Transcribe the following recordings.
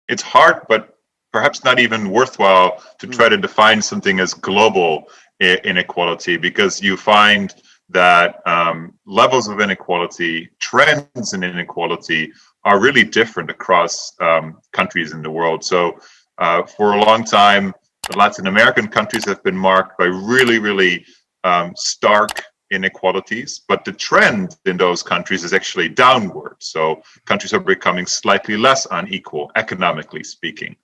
it's hard, but perhaps not even worthwhile to try to define something as global inequality, because you find that levels of inequality, trends in inequality are really different across countries in the world. So for a long time, the Latin American countries have been marked by really, really stark inequalities, but the trend in those countries is actually downward. So countries are becoming slightly less unequal, economically speaking.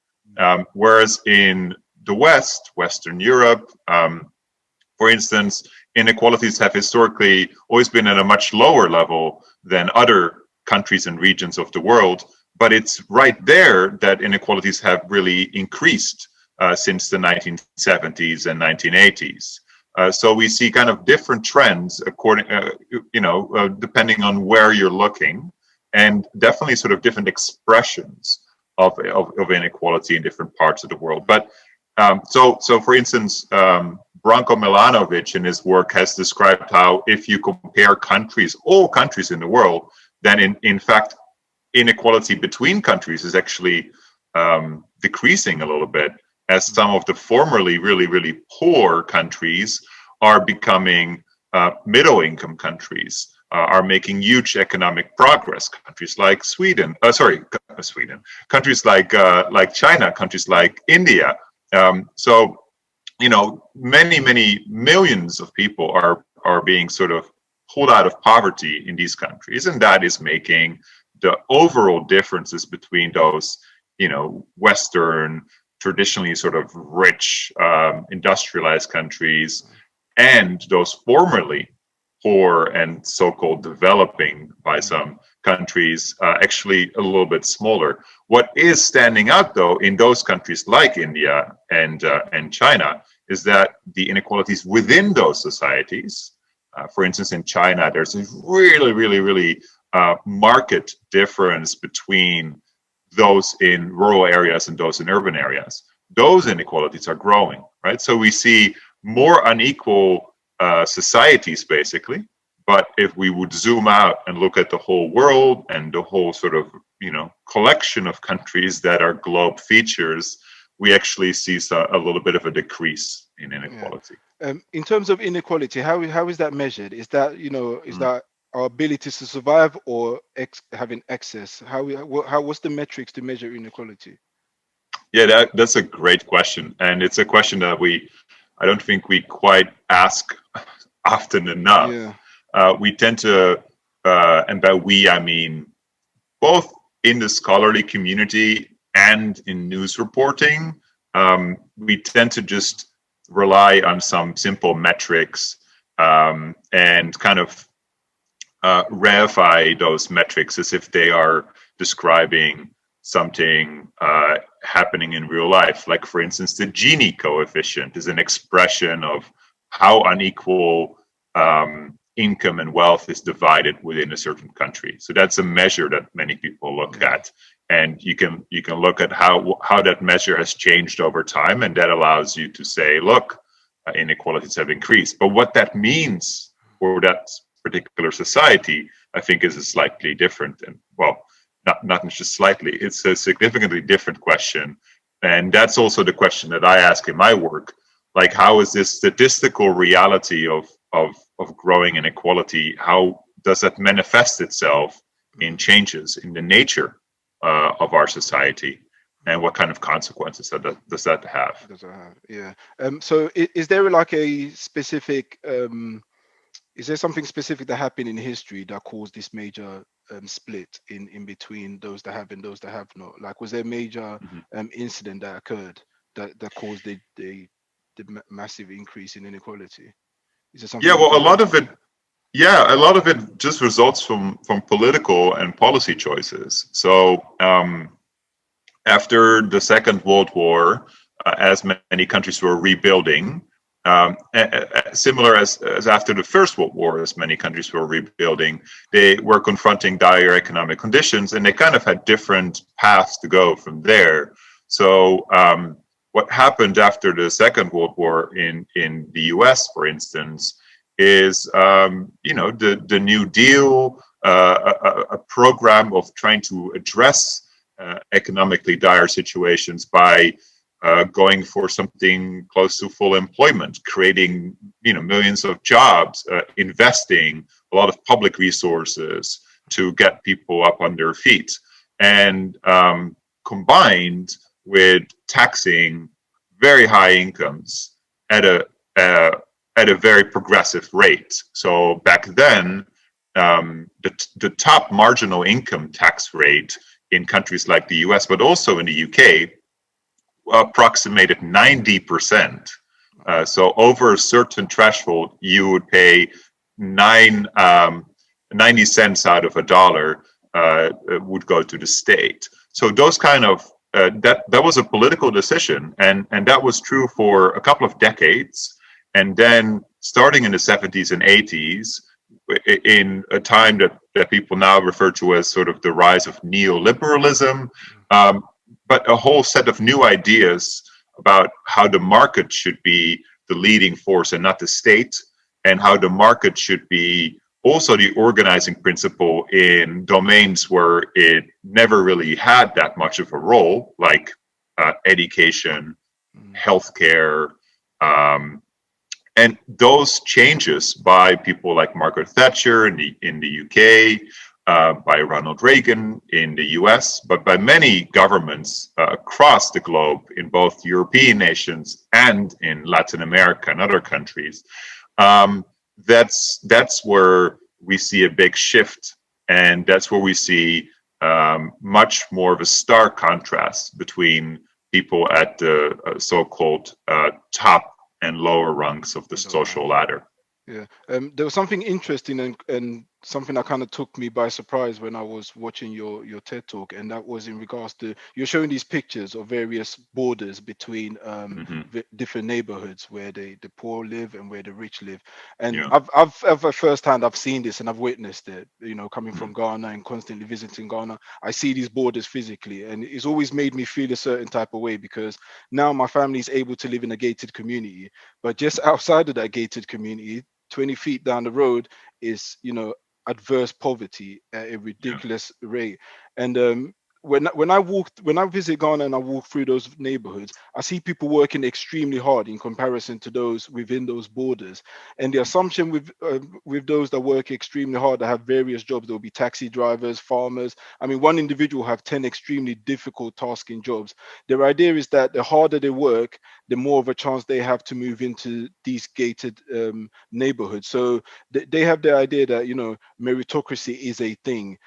Whereas in the West, Western Europe, for instance, inequalities have historically always been at a much lower level than other countries and regions of the world. But it's right there that inequalities have really increased since the 1970s and 1980s. So we see kind of different trends according, depending on where you're looking, and definitely sort of different expressions of inequality in different parts of the world. But so for instance, Branko Milanovic in his work has described how if you compare countries, all countries in the world, then in fact, inequality between countries is actually decreasing a little bit, as some of the formerly really, really poor countries are becoming middle-income countries, are making huge economic progress. Countries like countries like China, countries like India. So, many millions of people are being sort of pulled out of poverty in these countries, and that is making the overall differences between those, Western, traditionally sort of rich, industrialized countries and those formerly poor and so-called developing by some countries, actually a little bit smaller. What is standing out, though, in those countries like India and China is that the inequalities within those societies, for instance, in China, there's a really, really, really marked difference between those in rural areas and those in urban areas. Those inequalities are growing, right? So we see more unequal societies, basically. But if we would zoom out and look at the whole world and the whole sort of, collection of countries that are globe features, we actually see a little bit of a decrease in inequality. Yeah. In terms of inequality, how is that measured? Is that, that our ability to survive or having excess? What's the metrics to measure inequality? Yeah, that's a great question. And it's a question that I don't think we quite ask often enough. Yeah. We tend to, and by we, I mean both in the scholarly community and in news reporting, we tend to just rely on some simple metrics and kind of reify those metrics as if they are describing something happening in real life. Like, for instance, the Gini coefficient is an expression of how unequal income and wealth is divided within a certain country. So that's a measure that many people look at, and you can look at how that measure has changed over time, and that allows you to say, look, inequalities have increased. But what that means for that particular society, I think, is a slightly different, and well, not just slightly, it's a significantly different question. And that's also the question that I ask in my work. Like, how is this statistical reality of growing inequality, how does that manifest itself in changes in the nature of our society, and what kind of consequences does that have? Yeah. So is there like a specific, is there something specific that happened in history that caused this major split in between those that have and those that have not? Like, was there a major incident that occurred that caused the massive increase in inequality? Is there something? Yeah, well, a lot of it just results from political and policy choices. So after the Second World War, as many countries were rebuilding, similar as after the First World War, as many countries were rebuilding, they were confronting dire economic conditions, and they kind of had different paths to go from there. So what happened after the Second World War in the US, for instance, is the New Deal, a program of trying to address economically dire situations by going for something close to full employment, creating millions of jobs, investing a lot of public resources to get people up on their feet, and combined with taxing very high incomes at a very progressive rate. So back then, the top marginal income tax rate in countries like the US, but also in the UK, approximated 90%. So over a certain threshold, you would pay 90 cents out of a dollar would go to the state. So those kind of that was a political decision, and that was true for a couple of decades. And then starting in the 70s and 80s, in a time that people now refer to as sort of the rise of neoliberalism, but a whole set of new ideas about how the market should be the leading force and not the state, and how the market should be also the organizing principle in domains where it never really had that much of a role, like education, healthcare, and those changes by people like Margaret Thatcher in the UK, by Ronald Reagan in the US, but by many governments across the globe in both European nations and in Latin America and other countries. That's where we see a big shift, and that's where we see much more of a stark contrast between people at the so-called top and lower rungs of the social ladder. Yeah, there was something interesting and something that kind of took me by surprise when I was watching your TED talk, and that was in regards to, you're showing these pictures of various borders between different neighborhoods where the poor live and where the rich live. And yeah. I've firsthand, I've seen this and I've witnessed it, coming from Ghana and constantly visiting Ghana. I see these borders physically, and it's always made me feel a certain type of way, because now my family is able to live in a gated community, but just outside of that gated community, 20 feet down the road is, adverse poverty at a ridiculous rate. And when I visit Ghana and I walk through those neighborhoods, I see people working extremely hard in comparison to those within those borders. And the assumption with those that work extremely hard, that have various jobs, there'll be taxi drivers, farmers. I mean, one individual have 10 extremely difficult tasking jobs. Their idea is that the harder they work, the more of a chance they have to move into these gated neighborhoods. So they have the idea that, meritocracy is a thing.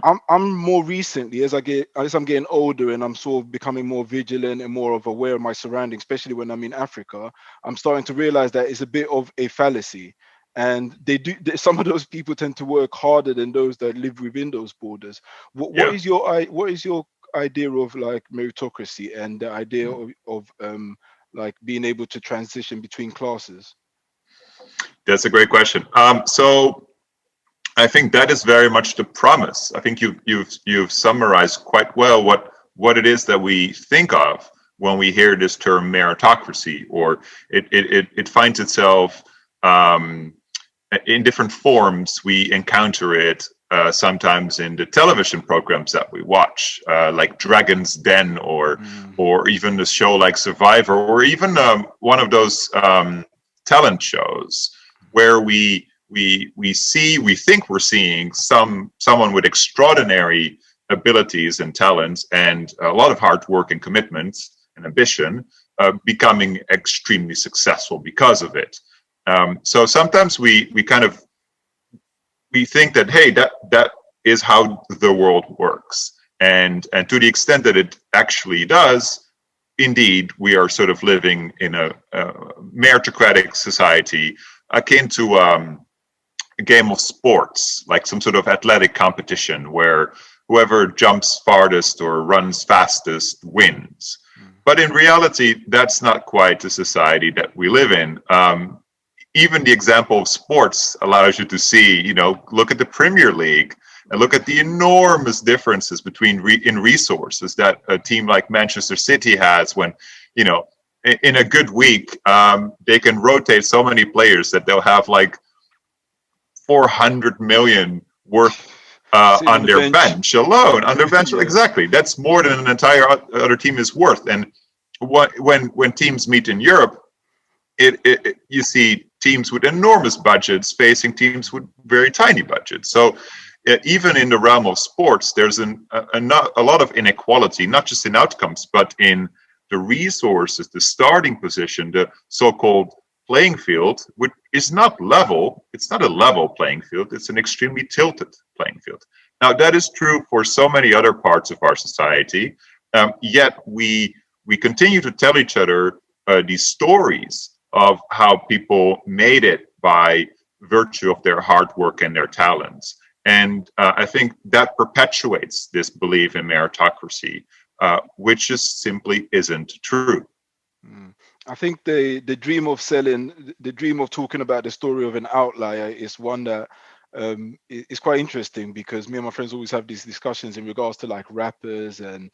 I'm more recently, as I'm getting older and I'm sort of becoming more vigilant and more of aware of my surroundings, especially when I'm in Africa, I'm starting to realize that it's a bit of a fallacy. And some of those people tend to work harder than those that live within those borders. What is your idea of like meritocracy and the idea of like being able to transition between classes? That's a great question. So I think that is very much the promise. I think you've summarized quite well what it is that we think of when we hear this term meritocracy, or it finds itself in different forms. We encounter it sometimes in the television programs that we watch, like Dragon's Den, or even the show like Survivor, or even one of those talent shows where we think we're seeing someone with extraordinary abilities and talents and a lot of hard work and commitment and ambition becoming extremely successful because of it. So sometimes we think that, hey, that is how the world works, and to the extent that it actually does, indeed, we are sort of living in a meritocratic society akin to a game of sports, like some sort of athletic competition where whoever jumps farthest or runs fastest wins. But in reality, that's not quite the society that we live in. Even the example of sports allows you to see, look at the Premier League and look at the enormous differences between in resources that a team like Manchester City has when, in a good week, they can rotate so many players that they'll have like 400 million worth Sitting on on the their bench alone, on their bench. Yeah. Exactly. That's more than an entire other team is worth. And when teams meet in Europe, you see teams with enormous budgets facing teams with very tiny budgets. So even in the realm of sports, there's a lot of inequality, not just in outcomes, but in the resources, the starting position, the so-called playing field, which is not level. It's not a level playing field. It's an extremely tilted playing field. Now, that is true for so many other parts of our society. Yet we continue to tell each other these stories of how people made it by virtue of their hard work and their talents. And I think that perpetuates this belief in meritocracy, which just simply isn't true. I think the dream of selling, the dream of talking about the story of an outlier is one that is quite interesting, because me and my friends always have these discussions in regards to like rappers and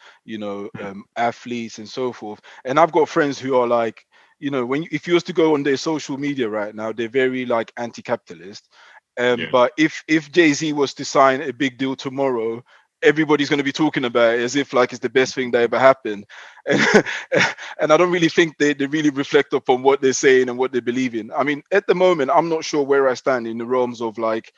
athletes and so forth. And I've got friends who are like, if you was to go on their social media right now, they're very like anti-capitalist. Yeah. But if Jay-Z was to sign a big deal tomorrow, everybody's going to be talking about it as if like it's the best thing that ever happened. And, and I don't really think they really reflect upon what they're saying and what they believe in. I mean, at the moment, I'm not sure where I stand in the realms of like,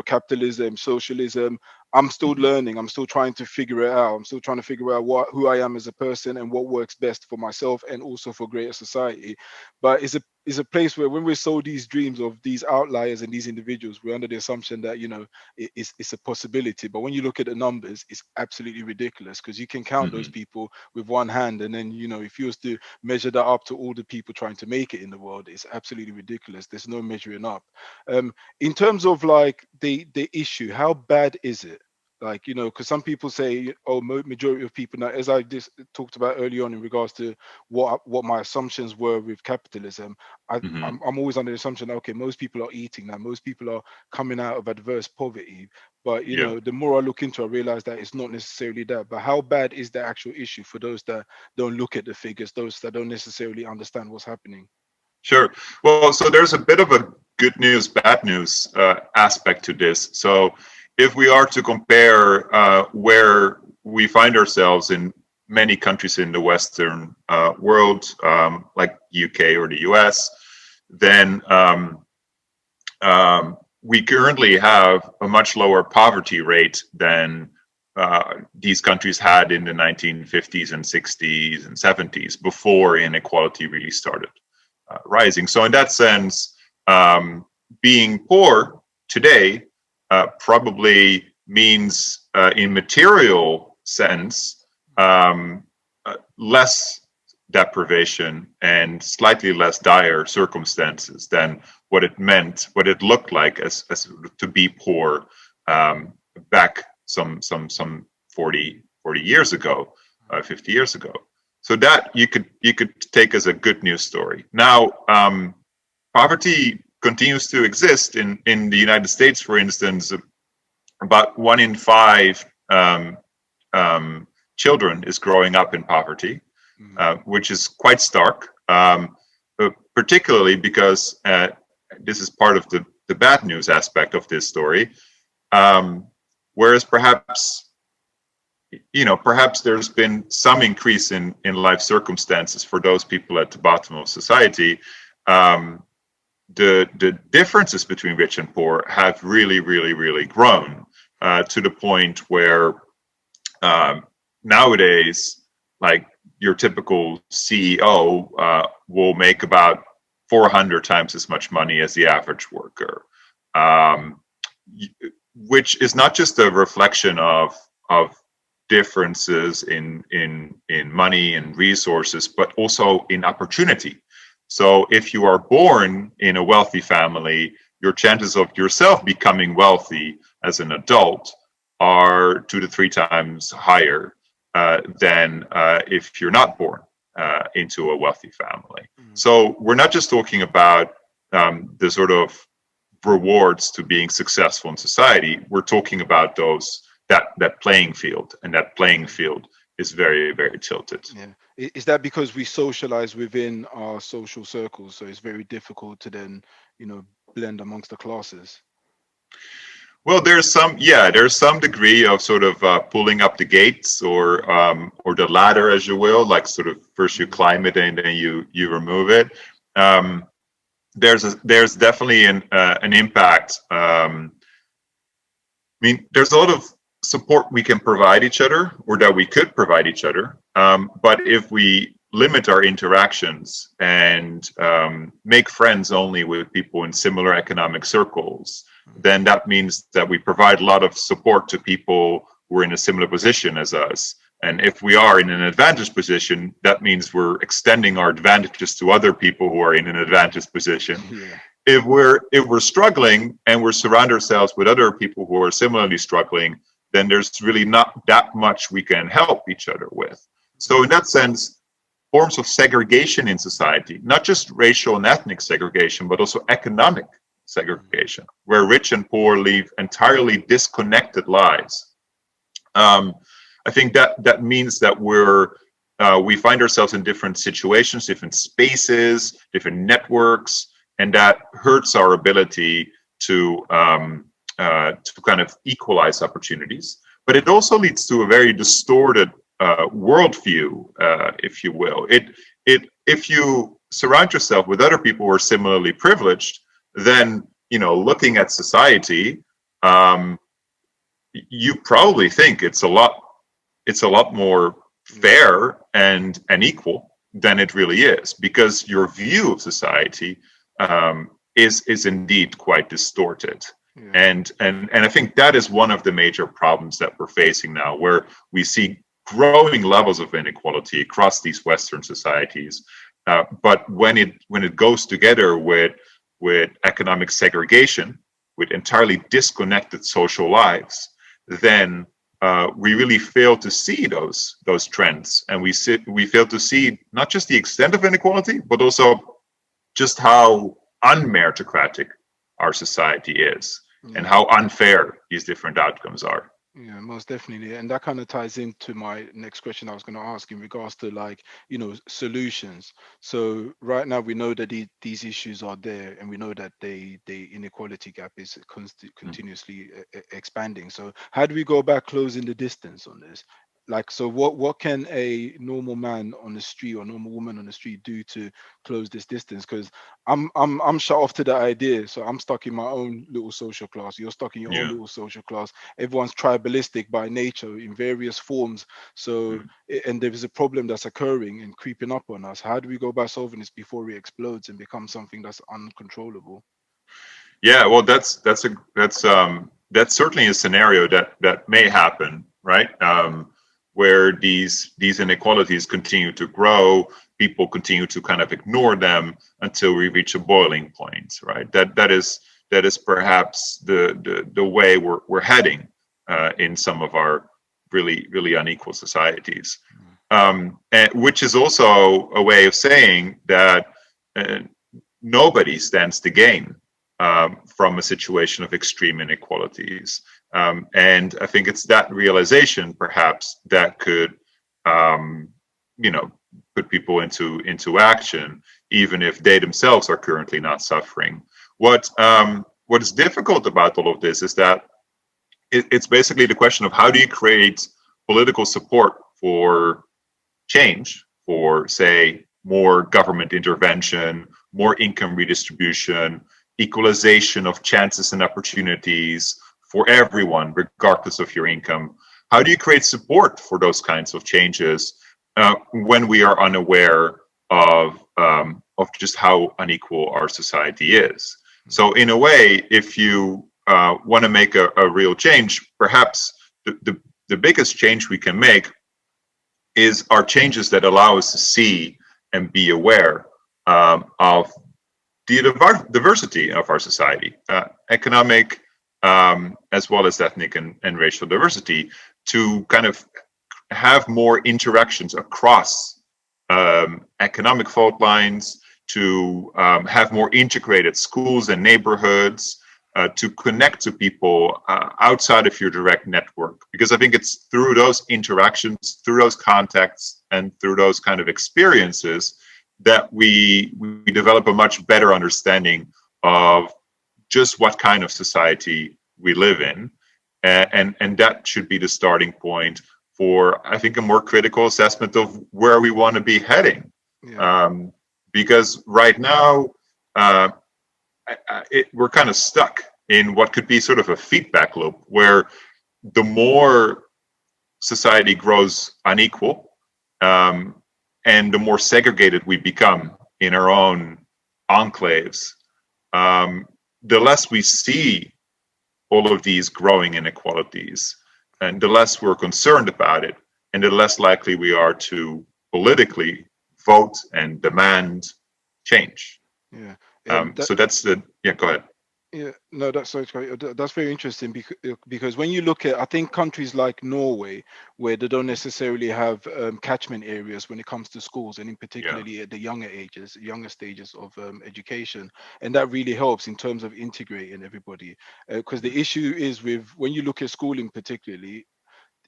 capitalism, socialism. I'm still learning. I'm still trying to figure it out. I'm still trying to figure out who I am as a person and what works best for myself and also for greater society. But it's a place where when we're sold these dreams of these outliers and these individuals, we're under the assumption that, it's a possibility. But when you look at the numbers, it's absolutely ridiculous, because you can count those people with one hand. And then, if you was to measure that up to all the people trying to make it in the world, it's absolutely ridiculous. There's no measuring up. In terms of like the issue, how bad is it? Like, because some people say, oh, majority of people now, as I just talked about early on in regards to what my assumptions were with capitalism, I'm always under the assumption that, okay, most people are eating now, most people are coming out of adverse poverty. But the more I look into it, I realize that it's not necessarily that. But how bad is the actual issue for those that don't look at the figures, those that don't necessarily understand what's happening? Sure. Well, so there's a bit of a good news, bad news aspect to this. So if we are to compare where we find ourselves in many countries in the Western world, like UK or the US, then we currently have a much lower poverty rate than these countries had in the 1950s and 60s and 70s, before inequality really started rising. So in that sense, being poor today probably means, in material sense, less deprivation and slightly less dire circumstances than what it looked like as to be poor back some 40 years ago, 50 years ago. So that you could take as a good news story. Now, poverty continues to exist in the United States, for instance. About 1 in 5 children is growing up in poverty, which is quite stark, particularly because this is part of the bad news aspect of this story. Whereas perhaps there's been some increase in life circumstances for those people at the bottom of society. The differences between rich and poor have really, really, really grown to the point where nowadays, like, your typical CEO will make about 400 times as much money as the average worker, which is not just a reflection of differences in money and resources, but also in opportunity. So if you are born in a wealthy family, your chances of yourself becoming wealthy as an adult are 2 to 3 times higher than if you're not born into a wealthy family. So we're not just talking about the sort of rewards to being successful in society. We're talking about that playing field, and that playing field is very, very tilted. Yeah. Is that because we socialize within our social circles, so it's very difficult to then, blend amongst the classes? Well, there's some degree of sort of pulling up the gates or the ladder, as you will, like sort of first you climb it and then you remove it. Um, there's definitely an impact. I mean, there's a lot of support we can provide each other, or that we could provide each other. But if we limit our interactions and make friends only with people in similar economic circles, then that means that we provide a lot of support to people who are in a similar position as us. And if we are in an advantaged position, that means we're extending our advantages to other people who are in an advantaged position. Yeah. If we're struggling and we're surround ourselves with other people who are similarly struggling, then there's really not that much we can help each other with. So in that sense, forms of segregation in society, not just racial and ethnic segregation, but also economic segregation, where rich and poor live entirely disconnected lives. I think that means that we find ourselves in different situations, different spaces, different networks, and that hurts our ability to kind of equalize opportunities. But it also leads to a very distorted worldview, if you will. If you surround yourself with other people who are similarly privileged, then looking at society, you probably think it's a lot more fair and equal than it really is, because your view of society is indeed quite distorted. Yeah. And I think that is one of the major problems that we're facing now, where we see growing levels of inequality across these Western societies. But when it goes together with economic segregation, with entirely disconnected social lives, then we really fail to see those trends, and we fail to see not just the extent of inequality, but also just how unmeritocratic our society is, and how unfair these different outcomes are. Yeah, most definitely. And that kind of ties into my next question I was going to ask in regards to solutions. So right now we know that these issues are there, and we know that the inequality gap is continuously expanding. So how do we go about closing the distance on this? So what can a normal man on the street or normal woman on the street do to close this distance? Because I'm shut off to the idea. So I'm stuck in my own little social class. You're stuck in your own little social class. Everyone's tribalistic by nature in various forms. So and there is a problem that's occurring and creeping up on us. How do we go about solving this before it explodes and becomes something that's uncontrollable? Yeah, well, that's certainly a scenario that may happen, right? Where these inequalities continue to grow, people continue to kind of ignore them until we reach a boiling point, right? That is perhaps the way we're heading in some of our really unequal societies, and which is also a way of saying that nobody stands to gain from a situation of extreme inequalities. And I think it's that realization, perhaps, that could, put people into action, even if they themselves are currently not suffering. What is difficult about all of this is that it's basically the question of how do you create political support for change, for, say, more government intervention, more income redistribution, equalization of chances and opportunities for everyone, regardless of your income. How do you create support for those kinds of changes when we are unaware of just how unequal our society is? So in a way, if you want to make a real change, perhaps the biggest change we can make is our changes that allow us to see and be aware of the diversity of our society, economic as well as ethnic and racial diversity, to kind of have more interactions across economic fault lines, to have more integrated schools and neighborhoods, to connect to people outside of your direct network. Because I think it's through those interactions, through those contacts, and through those kind of experiences that we develop a much better understanding of just what kind of society we live in, and that should be the starting point for, I think, a more critical assessment of where we want to be heading. Yeah. Because right now, we're kind of stuck in what could be sort of a feedback loop, where the more society grows unequal, and the more segregated we become in our own enclaves, the less we see all of these growing inequalities, and the less we're concerned about it, and the less likely we are to politically vote and demand change. Yeah. So that's the, yeah, go ahead. Yeah, no, that's very interesting because when you look at, I think countries like Norway, where they don't necessarily have catchment areas when it comes to schools, and in Yeah. particularly at the younger stages of education, and that really helps in terms of integrating everybody. Because the issue is with when you look at schooling, particularly,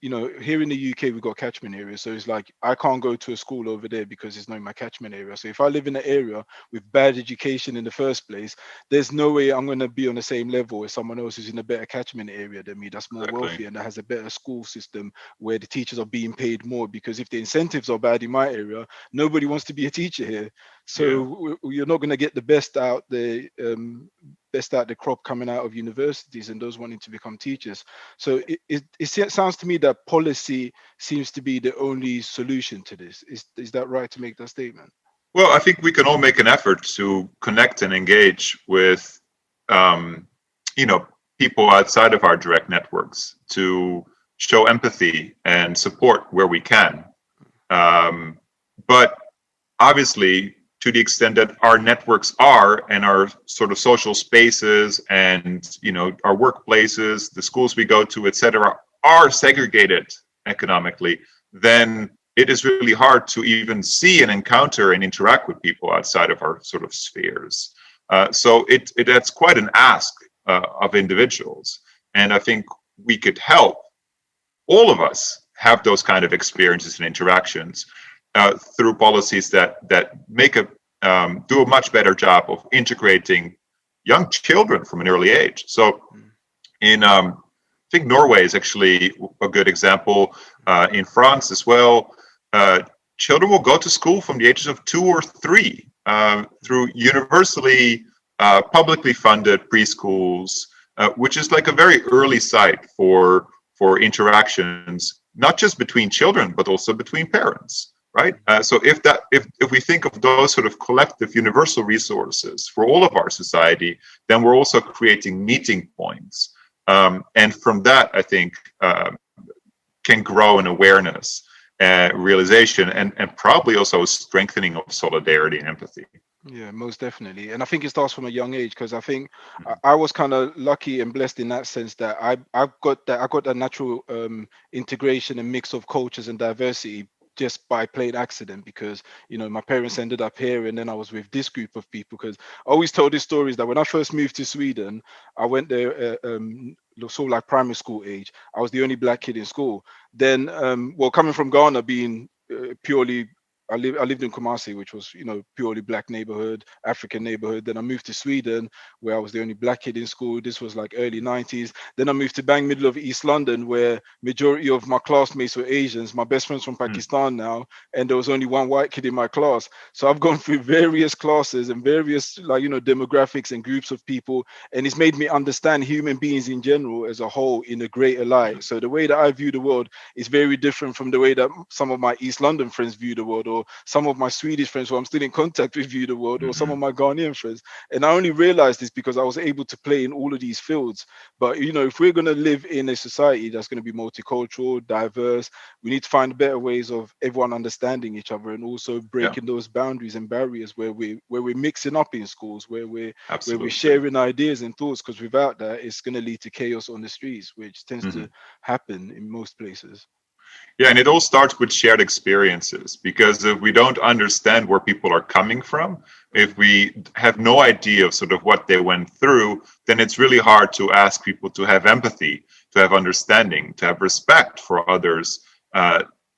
here in the UK, we've got catchment areas. So it's like, I can't go to a school over there because it's not in my catchment area. So if I live in an area with bad education in the first place, there's no way I'm going to be on the same level as someone else who's in a better catchment area than me, that's more wealthy and that has a better school system where the teachers are being paid more. Because if the incentives are bad in my area, nobody wants to be a teacher here. So you're not going to get the best out the crop coming out of universities and those wanting to become teachers. So it sounds to me that policy seems to be the only solution to this. Is that right to make that statement? Well, I think we can all make an effort to connect and engage with, people outside of our direct networks, to show empathy and support where we can. But obviously, to the extent that our networks are, and our sort of social spaces and, our workplaces, the schools we go to, etc., are segregated economically, then it is really hard to even see and encounter and interact with people outside of our sort of spheres. So that's quite an ask of individuals. And I think we could help all of us have those kind of experiences and interactions through policies that make do a much better job of integrating young children from an early age. So I think Norway is actually a good example. In France as well, children will go to school from the ages of 2 or 3 through universally publicly funded preschools, which is like a very early site for interactions, not just between children, but also between parents. Right. So if we think of those sort of collective universal resources for all of our society, then we're also creating meeting points. And from that, I think, can grow an awareness, realization, and probably also a strengthening of solidarity and empathy. Yeah, most definitely. And I think it starts from a young age, because I think I was kind of lucky and blessed in that sense that I got that natural integration and mix of cultures and diversity just by plain accident, because my parents ended up here and then I was with this group of people. Because I always tell these stories that when I first moved to Sweden, I went there sort of like primary school age. I was the only black kid in school. Then coming from Ghana, being purely I lived in Kumasi, which was, purely black neighborhood, African neighborhood. Then I moved to Sweden, where I was the only black kid in school. This was like early 90s. Then I moved to bang middle of East London, where majority of my classmates were Asians. My best friend's from Pakistan now, and there was only one white kid in my class. So I've gone through various classes and various demographics and groups of people, and it's made me understand human beings in general as a whole in a greater light. So the way that I view the world is very different from the way that some of my East London friends view the world, or some of my Swedish friends who I'm still in contact with view the world, or some of my Ghanaian friends. And I only realized this because I was able to play in all of these fields. But if we're going to live in a society that's going to be multicultural, diverse, we need to find better ways of everyone understanding each other, and also breaking those boundaries and barriers where we're mixing up in schools, where we're sharing ideas and thoughts. Because without that, it's going to lead to chaos on the streets, which tends to happen in most places. Yeah, and it all starts with shared experiences, because if we don't understand where people are coming from, if we have no idea of sort of what they went through, then it's really hard to ask people to have empathy, to have understanding, to have respect for others.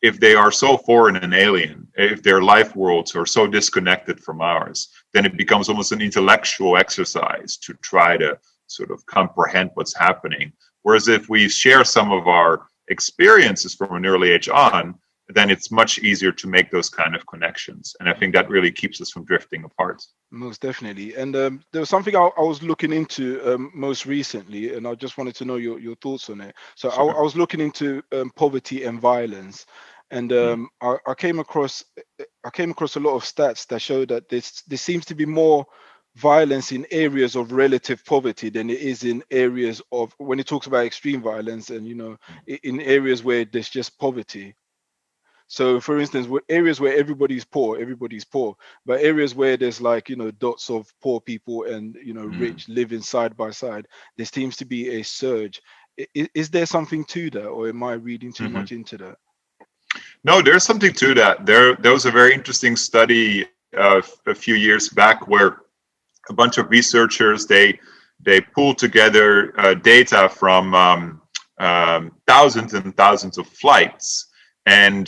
If they are so foreign and alien, if their life worlds are so disconnected from ours, then it becomes almost an intellectual exercise to try to sort of comprehend what's happening. Whereas if we share some of our experiences from an early age on, then it's much easier to make those kind of connections. And I think that really keeps us from drifting apart. Most definitely. And there was something I was looking into most recently, and I just wanted to know your thoughts on it. So Sure. I was looking into poverty and violence, and I came across a lot of stats that show that there seems to be more violence in areas of relative poverty than it is in areas of, when it talks about extreme violence, and in areas where there's just poverty. So, for instance, areas where everybody's poor, but areas where there's like, dots of poor people and, rich living side by side, there seems to be a surge. Is there something to that, or am I reading too much into that? No, there's something to that. There was a very interesting study a few years back where a bunch of researchers, they pulled together data from thousands and thousands of flights, and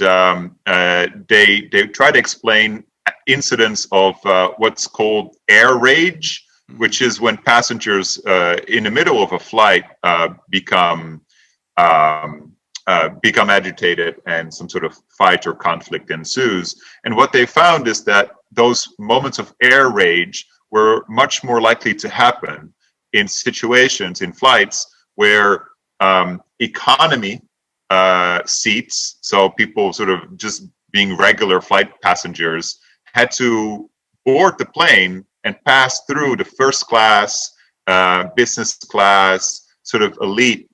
they try to explain incidents of what's called air rage, which is when passengers in the middle of a flight become agitated and some sort of fight or conflict ensues. And what they found is that those moments of air rage were much more likely to happen in situations, in flights, where economy seats, so people sort of just being regular flight passengers, had to board the plane and pass through the first class, business class, sort of elite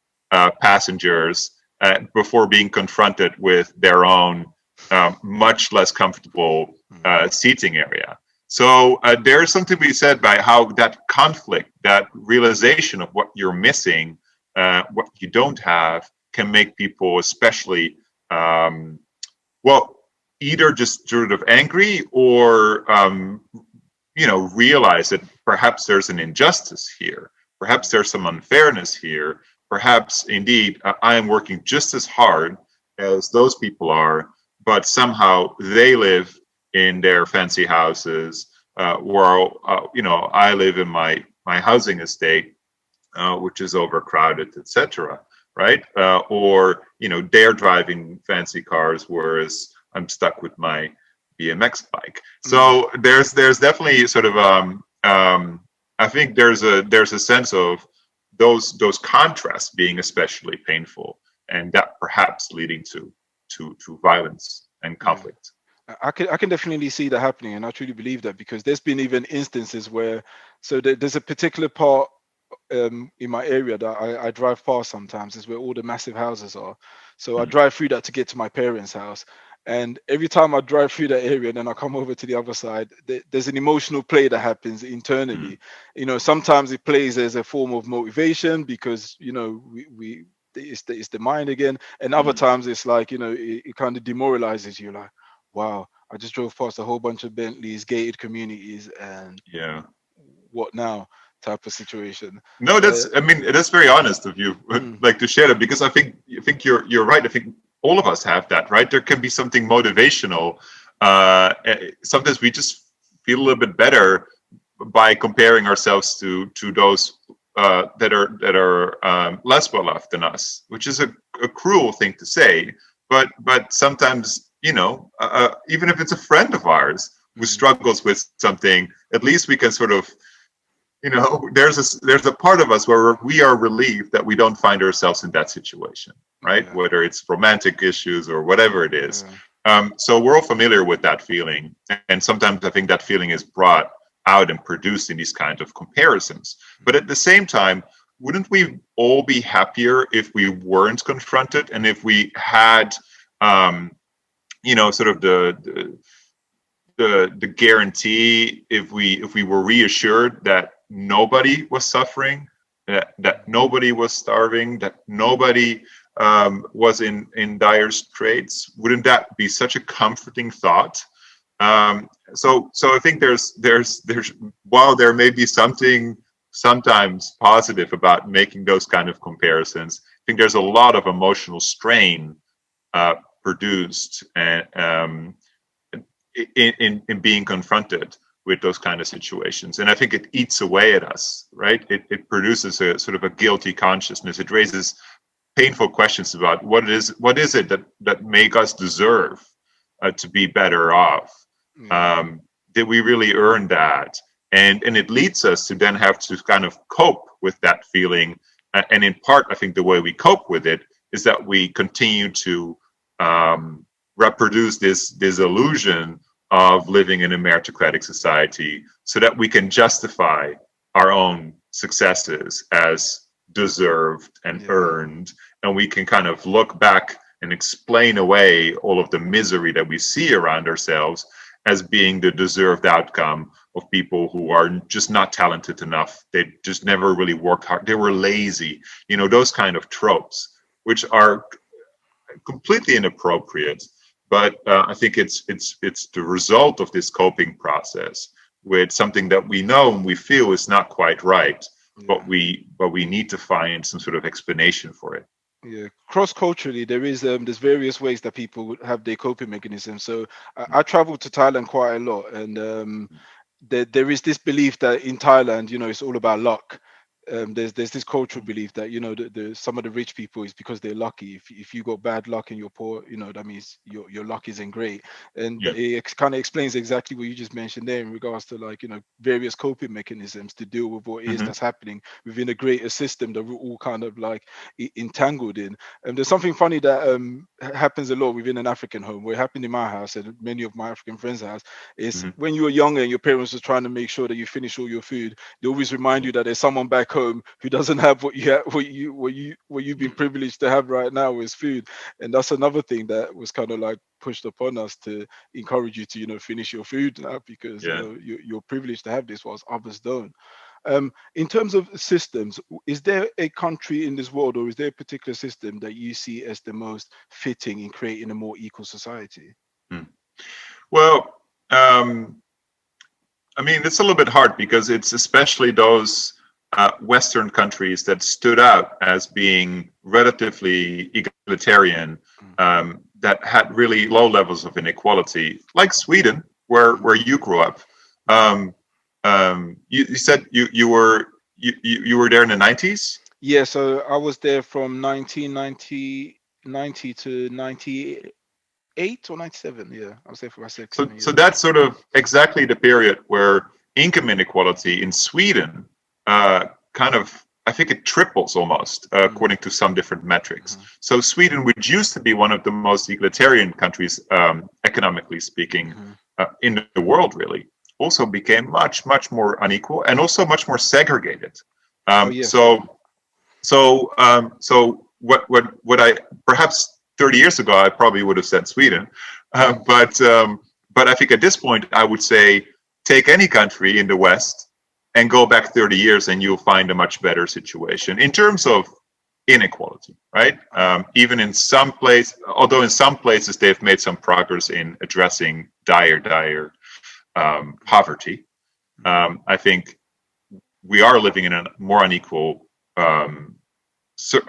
passengers before being confronted with their own much less comfortable seating area. So there's something to be said by how that conflict, that realization of what you're missing, what you don't have, can make people especially, either just sort of angry or, realize that perhaps there's an injustice here. Perhaps there's some unfairness here. Perhaps, indeed, I am working just as hard as those people are, but somehow they live in their fancy houses, while I live in my housing estate, which is overcrowded, etc. Right? Or they're driving fancy cars, whereas I'm stuck with my BMX bike. So there's definitely sort of I think there's a sense of those contrasts being especially painful, and that perhaps leading to violence and conflict. I can definitely see that happening, and I truly believe that, because there's been even instances where, so there's a particular part in my area that I drive past sometimes, is where all the massive houses are. So I drive through that to get to my parents' house, and every time I drive through that area and then I come over to the other side, there's an emotional play that happens internally. Sometimes it plays as a form of motivation, because we it's the mind again, and other times it's like it kind of demoralizes you, like, wow, I just drove past a whole bunch of Bentleys, gated communities, and what now, type of situation. No, that's very honest of you, like, to share that, because I think you're right. I think all of us have that, right? There can be something motivational. Sometimes we just feel a little bit better by comparing ourselves to those that are less well off than us, which is a cruel thing to say. But sometimes, even if it's a friend of ours who struggles with something, at least we can sort of, there's a part of us where we are relieved that we don't find ourselves in that situation, right? Yeah. Whether it's romantic issues or whatever it is. Yeah. So we're all familiar with that feeling. And sometimes I think that feeling is brought out and produced in these kinds of comparisons. But at the same time, wouldn't we all be happier if we weren't confronted, and if we had, sort of the guarantee, if we were reassured that nobody was suffering, that nobody was starving, that nobody was in dire straits? Wouldn't that be such a comforting thought? So I think there's while there may be something sometimes positive about making those kind of comparisons, I think there's a lot of emotional strain produced and in being confronted with those kind of situations. And I think it eats away at us, right? It produces a sort of a guilty consciousness. It raises painful questions about what is it that make us deserve to be better off. Did we really earn that? And it leads us to then have to kind of cope with that feeling. And in part, I think the way we cope with it is that we continue to reproduce this illusion of living in a meritocratic society so that we can justify our own successes as deserved and earned. And we can kind of look back and explain away all of the misery that we see around ourselves as being the deserved outcome of people who are just not talented enough. They just never really worked hard. They were lazy, those kind of tropes, which are completely inappropriate. But I think it's the result of this coping process with something that we know and we feel is not quite right, but we need to find some sort of explanation for it. Yeah, cross-culturally, there's various ways that people have their coping mechanisms. So I traveled to Thailand quite a lot, and there is this belief that in Thailand, it's all about luck. There's this cultural belief that some of the rich people is because they're lucky. If you got bad luck and you're poor, that means your luck isn't great. And it kind of explains exactly what you just mentioned there in regards to various coping mechanisms to deal with what is that's happening within a greater system that we're all kind of entangled in. And there's something funny that happens a lot within an African home. What happened in my house and many of my African friends' house is when you were younger and your parents were trying to make sure that you finish all your food, they always remind you that there's someone back home who doesn't have what you've been privileged to have right now is food. And that's another thing that was kind of pushed upon us to encourage you to finish your food now, because you're privileged to have this whilst others don't. In terms of systems, is there a country in this world, or is there a particular system that you see as the most fitting in creating a more equal society? Well, I mean, it's a little bit hard because it's especially those Western countries that stood out as being relatively egalitarian, that had really low levels of inequality, like Sweden, where you grew up. You said you were there in the 90s? Yeah, so I was there from 1990 to 98 or 97. Yeah, I was there for about 6 years. So that's sort of exactly the period where income inequality in Sweden I think it triples almost, according to some different metrics. So Sweden, which used to be one of the most egalitarian countries, economically speaking, in the world, really, also became much, much more unequal and also much more segregated. So what I perhaps 30 years ago I probably would have said Sweden, but I think at this point I would say take any country in the West and go back 30 years and you'll find a much better situation in terms of inequality, right? Even in some places, although in some places they've made some progress in addressing dire poverty, I think we are living in a more unequal,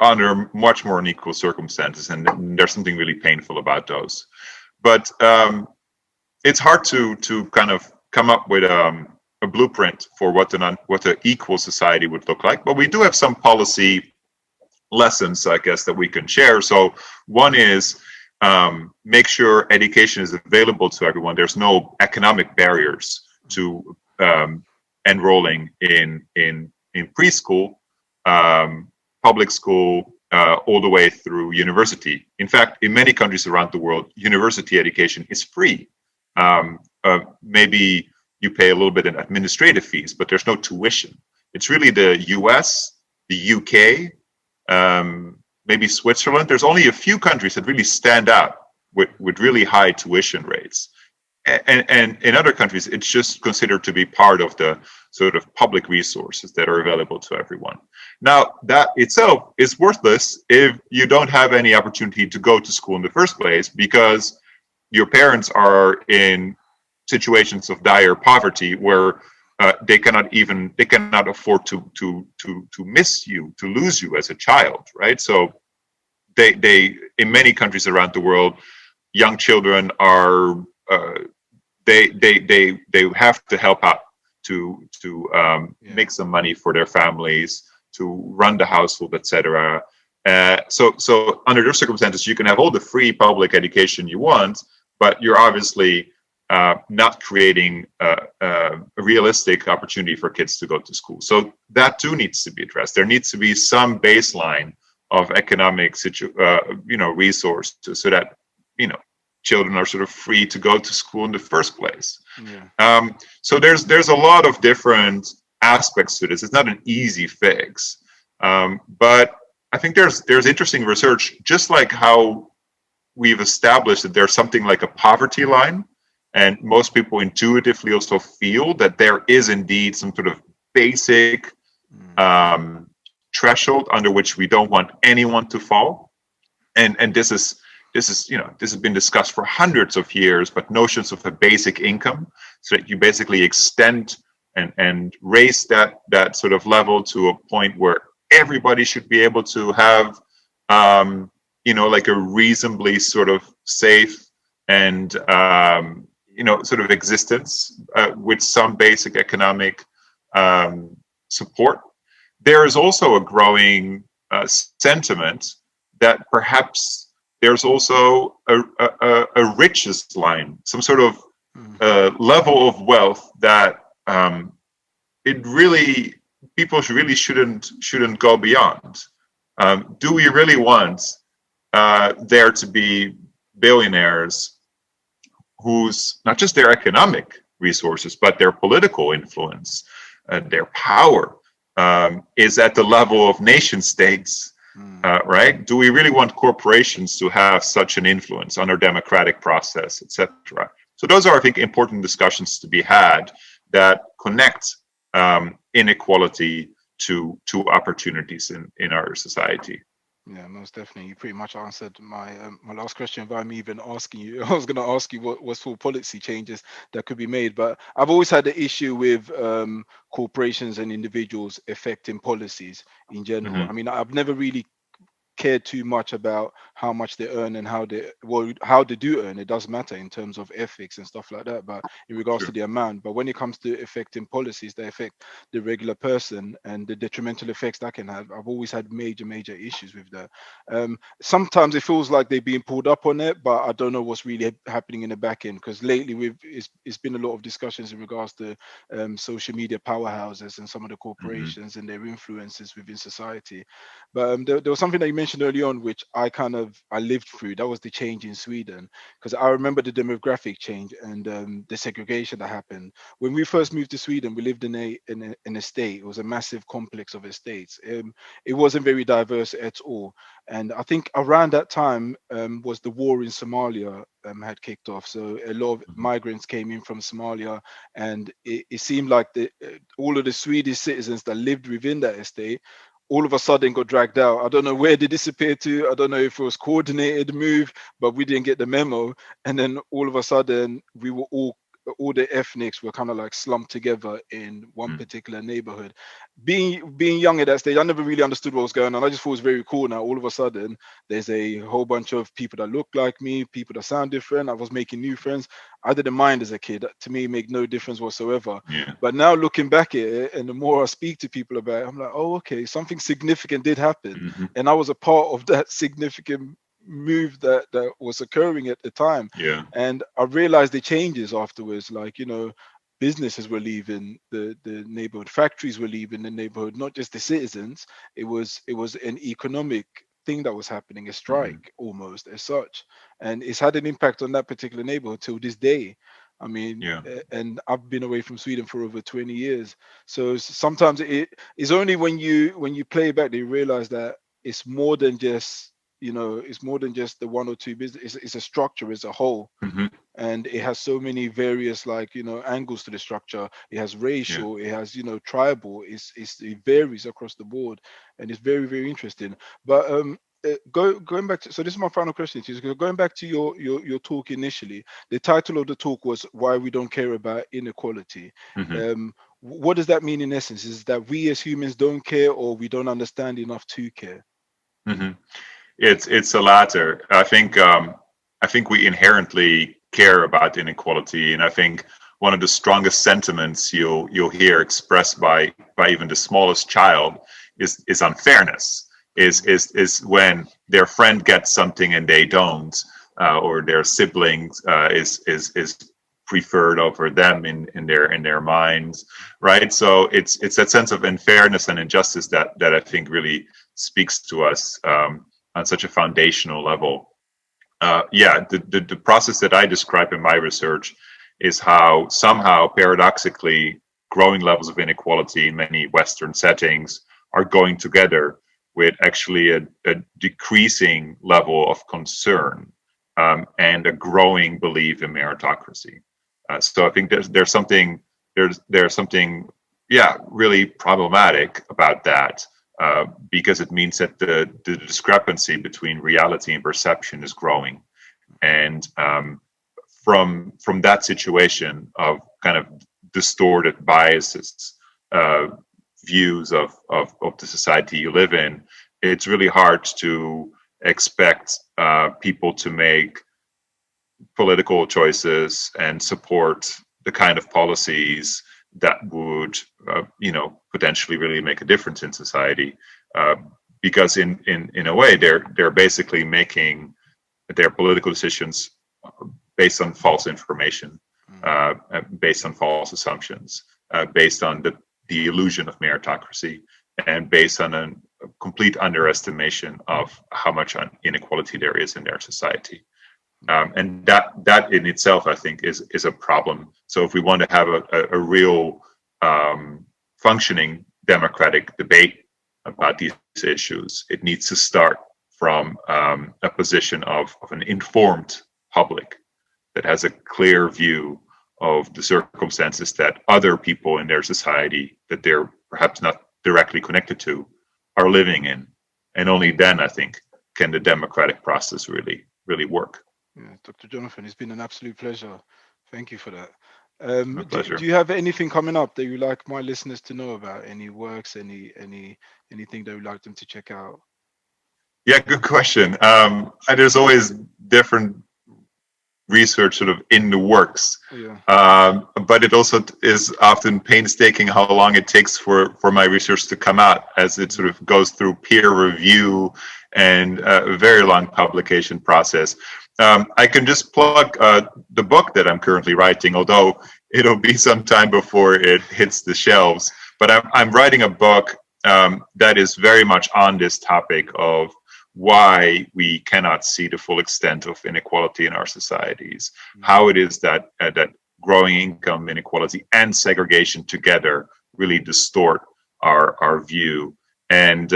under much more unequal circumstances, and there's something really painful about those. But it's hard to kind of come up with a blueprint for what an equal society would look like. But we do have some policy lessons, I guess, that we can share. So one is make sure education is available to everyone. There's no economic barriers to enrolling in preschool, public school, all the way through university. In fact, in many countries around the world, university education is free. Maybe you pay a little bit in administrative fees, but there's no tuition. It's really the US, the UK, maybe Switzerland. There's only a few countries that really stand out with really high tuition rates. And in other countries, it's just considered to be part of the sort of public resources that are available to everyone. Now, that itself is worthless if you don't have any opportunity to go to school in the first place, because your parents are in situations of dire poverty where they cannot afford to miss you, to lose you as a child, right? So they in many countries around the world, young children are they have to help out to Yeah. make some money for their families, to run the household, etc. So under those circumstances, you can have all the free public education you want, but you're obviously not creating a realistic opportunity for kids to go to school. So that too needs to be addressed. There needs to be some baseline of economic resources so that children are sort of free to go to school in the first place. Yeah. So there's a lot of different aspects to this. It's not an easy fix, but I think there's interesting research, just like how we've established that there's something like a poverty line, and most people intuitively also feel that there is indeed some sort of basic threshold under which we don't want anyone to fall, and this has been discussed for hundreds of years, but notions of a basic income, so that you basically extend and raise that sort of level to a point where everybody should be able to have like a reasonably sort of safe and sort of existence with some basic economic support. There is also a growing sentiment that perhaps there's also a richest line, some sort of level of wealth that people really shouldn't go beyond. Do we really want there to be billionaires whose not just their economic resources, but their political influence, their power is at the level of nation states? Right? Do we really want corporations to have such an influence on our democratic process, etc.? So those are, I think, important discussions to be had that connect inequality to opportunities in our society. Yeah, most definitely. You pretty much answered my last question by me even asking you. I was going to ask you what sort of policy changes that could be made, but I've always had the issue with corporations and individuals affecting policies in general. Mm-hmm. I mean, I've never really cared too much about how much they earn and how they do earn. It does matter in terms of ethics and stuff like that, but in regards to the amount. But when it comes to affecting policies that affect the regular person and the detrimental effects that can have, I've always had major issues with that. Sometimes it feels like they're being pulled up on it, but I don't know what's really happening in the back end, because lately it's been a lot of discussions in regards to social media powerhouses and some of the corporations and their influences within society. But there was something that you mentioned early on, which I lived through. That was the change in Sweden, because I remember the demographic change and the segregation that happened when we first moved to Sweden. We lived in an estate. It was a massive complex of estates. It wasn't very diverse at all, and I think around that time was the war in Somalia had kicked off. So a lot of migrants came in from Somalia, and it seemed like all of the Swedish citizens that lived within that estate all of a sudden got dragged out. I don't know where they disappeared to. I don't know if it was coordinated move, but we didn't get the memo. And then all of a sudden, we were all the ethnics were kind of like slumped together in one particular neighborhood. Being young at that stage, I never really understood what was going on. I just thought it was very cool. Now all of a sudden, there's a whole bunch of people that look like me, people that sound different. I was making new friends. I didn't mind as a kid. To me, it made no difference whatsoever. Yeah. But now looking back at it, and the more I speak to people about it, I'm like, oh, okay, something significant did happen, and I was a part of that significant move that was occurring at the time. Yeah. And I realized the changes afterwards, like, businesses were leaving the neighborhood, factories were leaving the neighborhood, not just the citizens. It was an economic thing that was happening, a strike almost as such, and it's had an impact on that particular neighborhood till this day. I mean, and I've been away from Sweden for over 20 years, so sometimes it is only when you play back that you realize that it's more than just it's more than just the one or two business. It's a structure as a whole, and it has so many various angles to the structure. It has racial, it has tribal. It varies across the board, and it's very interesting. But going back to, so this is my final question to you. Going back to your talk initially, the title of the talk was "Why We Don't Care About Inequality." What does that mean in essence? Is that we as humans don't care, or we don't understand enough to care? It's the latter. I think we inherently care about inequality. And I think one of the strongest sentiments you'll hear expressed by even the smallest child is unfairness. Is when their friend gets something and they don't, or their siblings is preferred over them in their minds, right? So it's that sense of unfairness and injustice that I think really speaks to us on such a foundational level. The process that I describe in my research is how somehow paradoxically growing levels of inequality in many Western settings are going together with actually a decreasing level of concern and a growing belief in meritocracy. So I think there's something really problematic about that, because it means that the discrepancy between reality and perception is growing, and from that situation of kind of distorted biases, views of the society you live in, it's really hard to expect people to make political choices and support the kind of policies that would, potentially really make a difference in society, because in a way they're basically making their political decisions based on false information, based on false assumptions, based on the illusion of meritocracy, and based on a complete underestimation of how much inequality there is in their society. And that in itself, I think, is a problem. So if we want to have a real functioning democratic debate about these issues, it needs to start from a position of an informed public that has a clear view of the circumstances that other people in their society that they're perhaps not directly connected to are living in. And only then, I think, can the democratic process really work. Yeah, Dr. Jonathan, it's been an absolute pleasure. Thank you for that. My pleasure. Do you have anything coming up that you'd like my listeners to know about? Any works, anything that you'd like them to check out? Yeah, good question. There's always different research sort of in the works, but it also is often painstaking how long it takes for my research to come out, as it sort of goes through peer review and a very long publication process. I can just plug the book that I'm currently writing, although it'll be some time before it hits the shelves. But I'm writing a book that is very much on this topic of why we cannot see the full extent of inequality in our societies, how it is that growing income inequality and segregation together really distort our view. And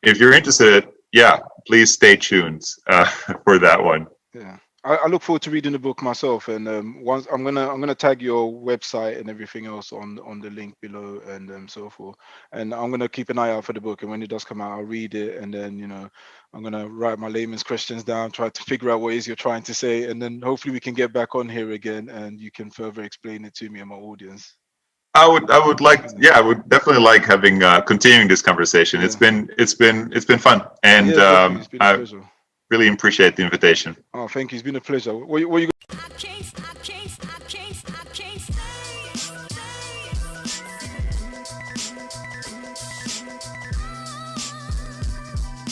if you're interested, please stay tuned for that one. Yeah, I look forward to reading the book myself, and once I'm gonna tag your website and everything else on the link below, and so forth. And I'm gonna keep an eye out for the book, and when it does come out, I'll read it, and then I'm gonna write my layman's questions down, try to figure out what it is you're trying to say, and then hopefully we can get back on here again, and you can further explain it to me and my audience. I would definitely like having continuing this conversation. Yeah. It's been fun, and it's been a pleasure. Really appreciate the invitation. Oh, thank you. It's been a pleasure. What you